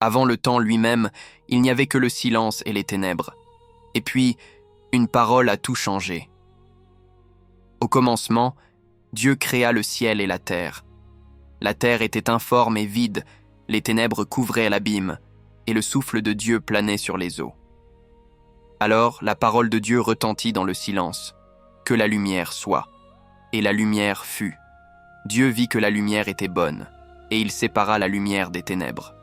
Avant le temps lui-même, il n'y avait que le silence et les ténèbres. Et puis, une parole a tout changé. Au commencement, Dieu créa le ciel et la terre. La terre était informe et vide, les ténèbres couvraient l'abîme, et le souffle de Dieu planait sur les eaux. Alors la parole de Dieu retentit dans le silence. Que la lumière soit. Et la lumière fut. Dieu vit que la lumière était bonne, et il sépara la lumière des ténèbres.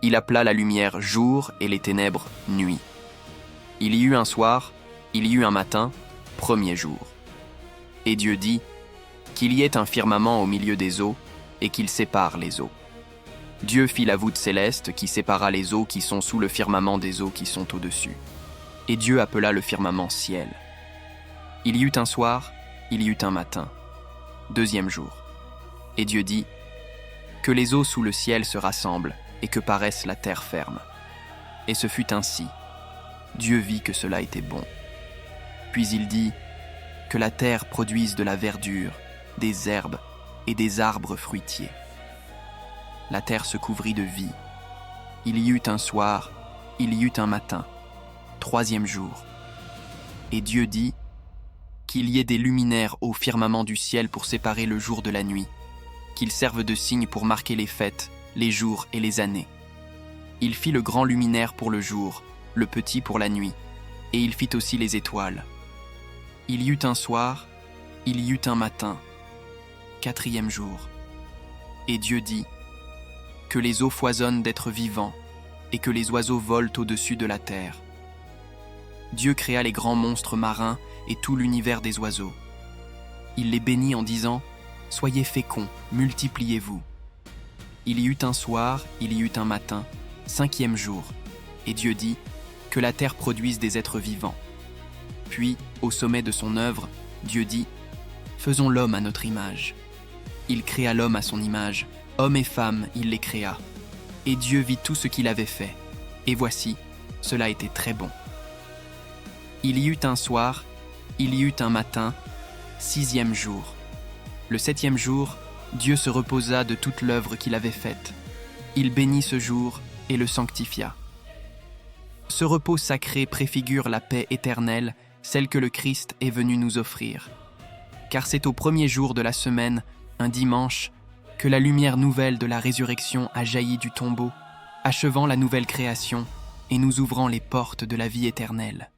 Il appela la lumière jour et les ténèbres nuit. Il y eut un soir, il y eut un matin, premier jour. Et Dieu dit, qu'il y ait un firmament au milieu des eaux, et qu'il sépare les eaux. Dieu fit la voûte céleste qui sépara les eaux qui sont sous le firmament des eaux qui sont au-dessus. Et Dieu appela le firmament ciel. Il y eut un soir, il y eut un matin, deuxième jour. Et Dieu dit, que les eaux sous le ciel se rassemblent, et que paraisse la terre ferme. Et ce fut ainsi. Dieu vit que cela était bon. Puis il dit, que la terre produise de la verdure, des herbes et des arbres fruitiers. La terre se couvrit de vie. Il y eut un soir, il y eut un matin, troisième jour. Et Dieu dit, qu'il y ait des luminaires au firmament du ciel pour séparer le jour de la nuit, qu'ils servent de signe pour marquer les fêtes, les jours et les années. Il fit le grand luminaire pour le jour, le petit pour la nuit, et il fit aussi les étoiles. Il y eut un soir, il y eut un matin, quatrième jour. Et Dieu dit, que les eaux foisonnent d'êtres vivants, et que les oiseaux volent au-dessus de la terre. Dieu créa les grands monstres marins et tout l'univers des oiseaux. Il les bénit en disant, soyez féconds, multipliez-vous. Il y eut un soir, il y eut un matin, cinquième jour, et Dieu dit, que la terre produise des êtres vivants. Puis, au sommet de son œuvre, Dieu dit, faisons l'homme à notre image. Il créa l'homme à son image, homme et femme, il les créa. Et Dieu vit tout ce qu'il avait fait, et voici, cela était très bon. Il y eut un soir, il y eut un matin, sixième jour. Le septième jour, Dieu se reposa de toute l'œuvre qu'il avait faite. Il bénit ce jour et le sanctifia. Ce repos sacré préfigure la paix éternelle, celle que le Christ est venu nous offrir. Car c'est au premier jour de la semaine, un dimanche, que la lumière nouvelle de la résurrection a jailli du tombeau, achevant la nouvelle création et nous ouvrant les portes de la vie éternelle.